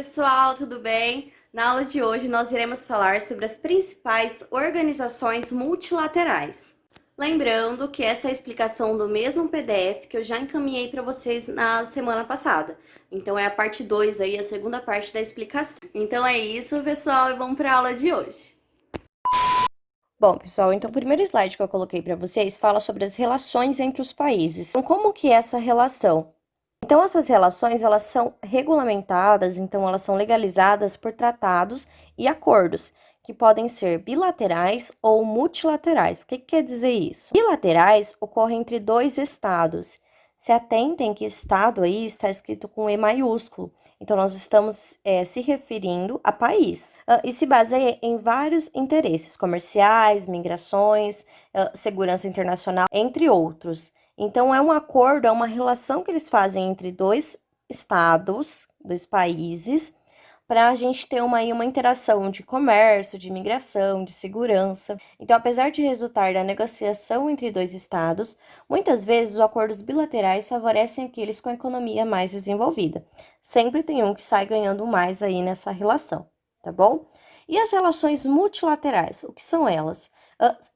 pessoal, tudo bem? Na aula de hoje nós iremos falar sobre as principais organizações multilaterais. Lembrando que essa é a explicação do mesmo PDF que eu já encaminhei para vocês na semana passada. Então é a parte 2 aí, a segunda parte da explicação. Então é isso, pessoal, e vamos para a aula de hoje. Bom, pessoal, então o primeiro slide que eu coloquei para vocês fala sobre as relações entre os países. Então, como que é essa relação? Então, essas relações, elas são regulamentadas, então elas são legalizadas por tratados e acordos, que podem ser bilaterais ou multilaterais. O que quer dizer isso? Bilaterais ocorrem entre dois estados. Se atentem que estado aí está escrito com E maiúsculo. Então, nós estamos se referindo a país. E se baseia em vários interesses comerciais, migrações, segurança internacional, entre outros. Então, é um acordo, é uma relação que eles fazem entre dois estados, dois países, para a gente ter uma interação de comércio, de imigração, de segurança. Então, apesar de resultar da negociação entre dois estados, muitas vezes os acordos bilaterais favorecem aqueles com a economia mais desenvolvida. Sempre tem um que sai ganhando mais aí nessa relação, tá bom? E as relações multilaterais, o que são elas?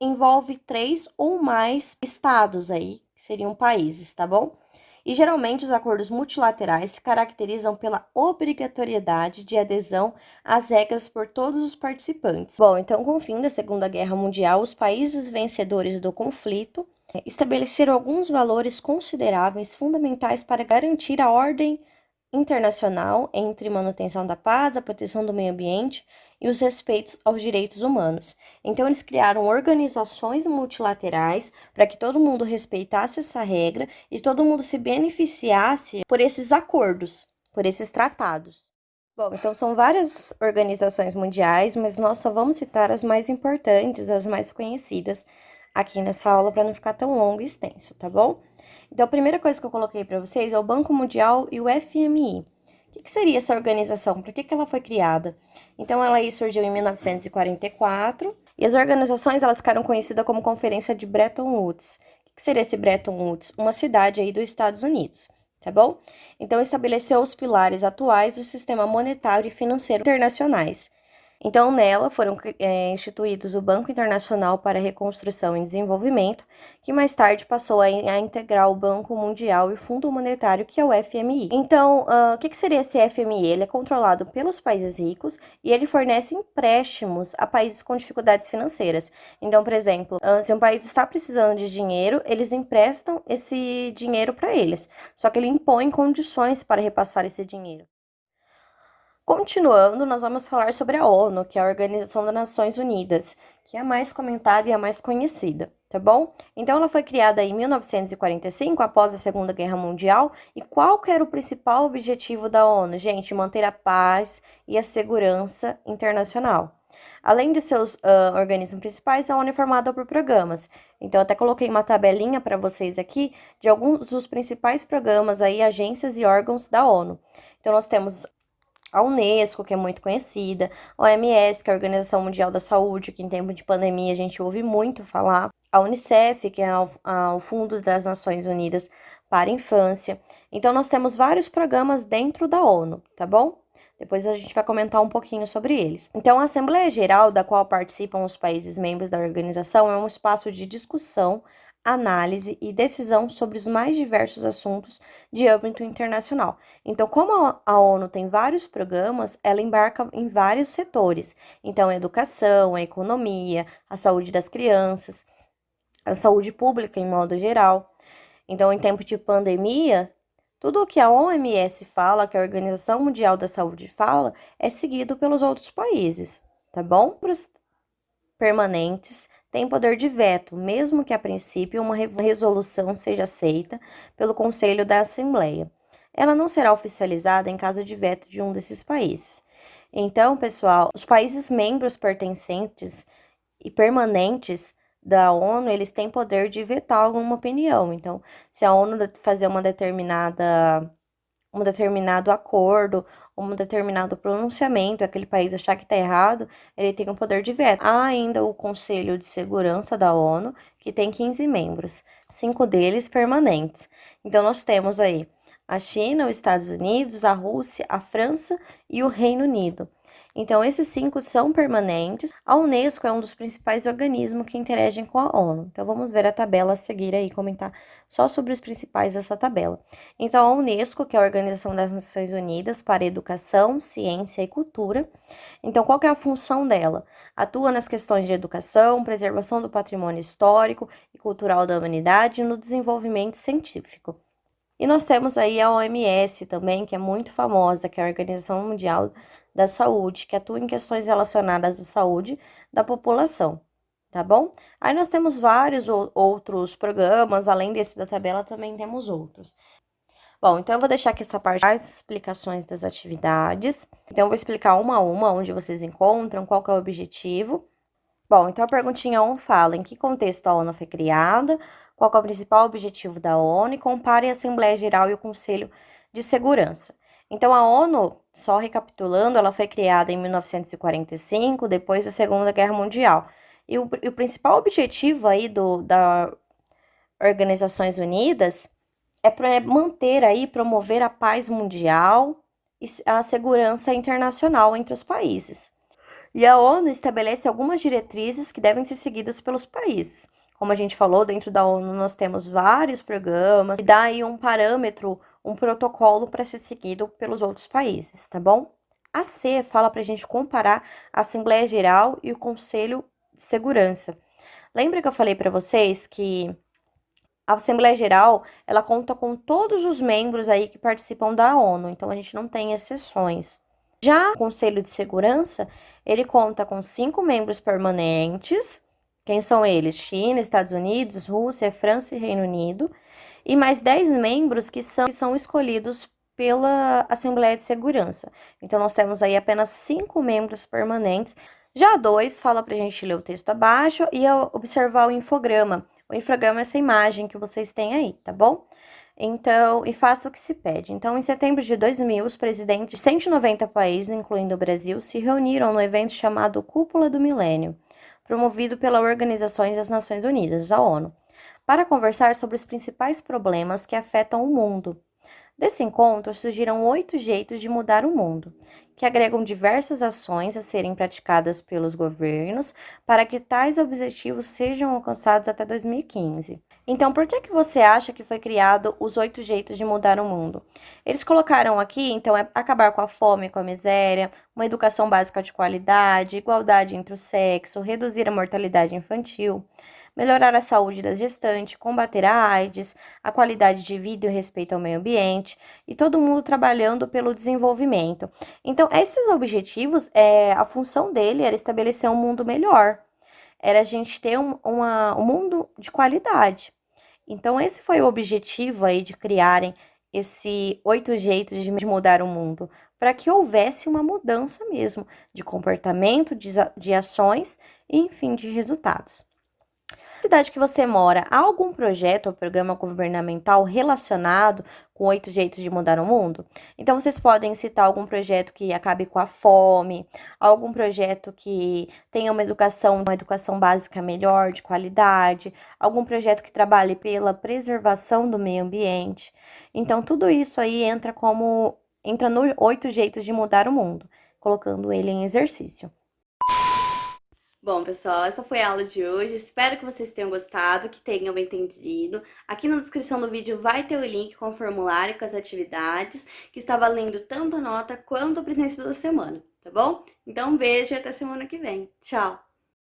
Envolve 3 ou mais estados aí, que seriam países, tá bom? E geralmente os acordos multilaterais se caracterizam pela obrigatoriedade de adesão às regras por todos os participantes. Bom, então com o fim da Segunda Guerra Mundial, os países vencedores do conflito estabeleceram alguns valores consideráveis fundamentais para garantir a ordem internacional entre manutenção da paz, a proteção do meio ambiente e os respeitos aos direitos humanos. Então, eles criaram organizações multilaterais para que todo mundo respeitasse essa regra e todo mundo se beneficiasse por esses acordos, por esses tratados. Bom, então são várias organizações mundiais, mas nós só vamos citar as mais importantes, as mais conhecidas aqui nessa aula para não ficar tão longo e extenso, tá bom? Então, a primeira coisa que eu coloquei para vocês é o Banco Mundial e o FMI. O que seria essa organização? Por que ela foi criada? Então, ela aí surgiu em 1944 e as organizações elas ficaram conhecidas como Conferência de Bretton Woods. O que seria esse Bretton Woods? Uma cidade aí dos Estados Unidos, tá bom? Então, estabeleceu os pilares atuais do sistema monetário e financeiro internacionais. Então, nela foram instituídos o Banco Internacional para Reconstrução e Desenvolvimento, que mais tarde passou a integrar o Banco Mundial e o Fundo Monetário, que é o FMI. Então, o que seria esse FMI? Ele é controlado pelos países ricos e ele fornece empréstimos a países com dificuldades financeiras. Então, por exemplo, se um país está precisando de dinheiro, eles emprestam esse dinheiro para eles, só que ele impõe condições para repassar esse dinheiro. Continuando, nós vamos falar sobre a ONU, que é a Organização das Nações Unidas, que é a mais comentada e a mais conhecida, tá bom? Então, ela foi criada em 1945, após a Segunda Guerra Mundial, e qual que era o principal objetivo da ONU? Gente, manter a paz e a segurança internacional. Além de seus organismos principais, a ONU é formada por programas. Então, eu até coloquei uma tabelinha para vocês aqui de alguns dos principais programas aí, agências e órgãos da ONU. Então, nós temos a Unesco, que é muito conhecida, a OMS, que é a Organização Mundial da Saúde, que em tempo de pandemia a gente ouve muito falar, a Unicef, que é o Fundo das Nações Unidas para a Infância. Então, nós temos vários programas dentro da ONU, tá bom? Depois a gente vai comentar um pouquinho sobre eles. Então, a Assembleia Geral, da qual participam os países membros da organização, é um espaço de discussão, análise e decisão sobre os mais diversos assuntos de âmbito internacional. Então, como a ONU tem vários programas, ela embarca em vários setores. Então, a educação, a economia, a saúde das crianças, a saúde pública em modo geral. Então, em tempo de pandemia, tudo o que a OMS fala, que a Organização Mundial da Saúde fala, é seguido pelos outros países, tá bom? Os permanentes têm poder de veto, mesmo que a princípio uma resolução seja aceita pelo Conselho da Assembleia. Ela não será oficializada em caso de veto de um desses países. Então, pessoal, os países membros pertencentes e permanentes da ONU, eles têm poder de vetar alguma opinião. Então, se a ONU fazer um determinado acordo, um determinado pronunciamento, aquele país achar que está errado, ele tem o poder de veto. Há ainda o Conselho de Segurança da ONU, que tem 15 membros, 5 deles permanentes. Então, nós temos aí a China, os Estados Unidos, a Rússia, a França e o Reino Unido. Então, esses 5 são permanentes. A Unesco é um dos principais organismos que interagem com a ONU. Então, vamos ver a tabela a seguir aí, comentar só sobre os principais dessa tabela. Então, a Unesco, que é a Organização das Nações Unidas para Educação, Ciência e Cultura. Então, qual que é a função dela? Atua nas questões de educação, preservação do patrimônio histórico e cultural da humanidade e no desenvolvimento científico. E nós temos aí a OMS também, que é muito famosa, que é a Organização Mundial da Saúde, que atua em questões relacionadas à saúde da população, tá bom? Aí nós temos vários outros programas, além desse da tabela, também temos outros. Bom, então eu vou deixar aqui essa parte das explicações das atividades. Então eu vou explicar uma a uma, onde vocês encontram, qual que é o objetivo. Bom, então a perguntinha 1 fala em que contexto a ONU foi criada, qual que é o principal objetivo da ONU e compare a Assembleia Geral e o Conselho de Segurança. Então a ONU, só recapitulando, ela foi criada em 1945, depois da Segunda Guerra Mundial. E o principal objetivo aí das Organizações Unidas é para manter aí, promover a paz mundial e a segurança internacional entre os países. E a ONU estabelece algumas diretrizes que devem ser seguidas pelos países. Como a gente falou, dentro da ONU nós temos vários programas e dá aí um parâmetro, um protocolo para ser seguido pelos outros países, tá bom? A C fala para a gente comparar a Assembleia Geral e o Conselho de Segurança. Lembra que eu falei para vocês que a Assembleia Geral, ela conta com todos os membros aí que participam da ONU, então a gente não tem exceções. Já o Conselho de Segurança, ele conta com 5 membros permanentes. Quem são eles? China, Estados Unidos, Rússia, França e Reino Unido. E mais 10 membros que são escolhidos pela Assembleia de Segurança. Então, nós temos aí apenas 5 membros permanentes. Já a 2 fala pra gente ler o texto abaixo e observar o infograma. O infograma é essa imagem que vocês têm aí, tá bom? Então, e faça o que se pede. Então, em setembro de 2000, os presidentes de 190 países, incluindo o Brasil, se reuniram no evento chamado Cúpula do Milênio, promovido pela Organização das Nações Unidas, a ONU, para conversar sobre os principais problemas que afetam o mundo. Desse encontro surgiram 8 jeitos de mudar o mundo, que agregam diversas ações a serem praticadas pelos governos para que tais objetivos sejam alcançados até 2015. Então, por que você acha que foi criado os 8 jeitos de mudar o mundo? Eles colocaram aqui, então, é acabar com a fome e com a miséria, uma educação básica de qualidade, igualdade entre o sexo, reduzir a mortalidade infantil, melhorar a saúde da gestante, combater a AIDS, a qualidade de vida e o respeito ao meio ambiente, e todo mundo trabalhando pelo desenvolvimento. Então, esses objetivos, a função dele era estabelecer um mundo melhor, era a gente ter um mundo de qualidade. Então, esse foi o objetivo aí de criarem esses 8 jeitos de mudar o mundo, para que houvesse uma mudança mesmo de comportamento, de ações e, enfim, de resultados. Na cidade que você mora, há algum projeto ou programa governamental relacionado com 8 jeitos de mudar o mundo? Então, vocês podem citar algum projeto que acabe com a fome, algum projeto que tenha uma educação básica melhor, de qualidade, algum projeto que trabalhe pela preservação do meio ambiente. Então, tudo isso aí entra no 8 jeitos de mudar o mundo, colocando ele em exercício. Bom, pessoal, essa foi a aula de hoje. Espero que vocês tenham gostado, que tenham entendido. Aqui na descrição do vídeo vai ter o link com o formulário, com as atividades, que está valendo tanto a nota quanto a presença da semana, tá bom? Então, um beijo e até semana que vem. Tchau!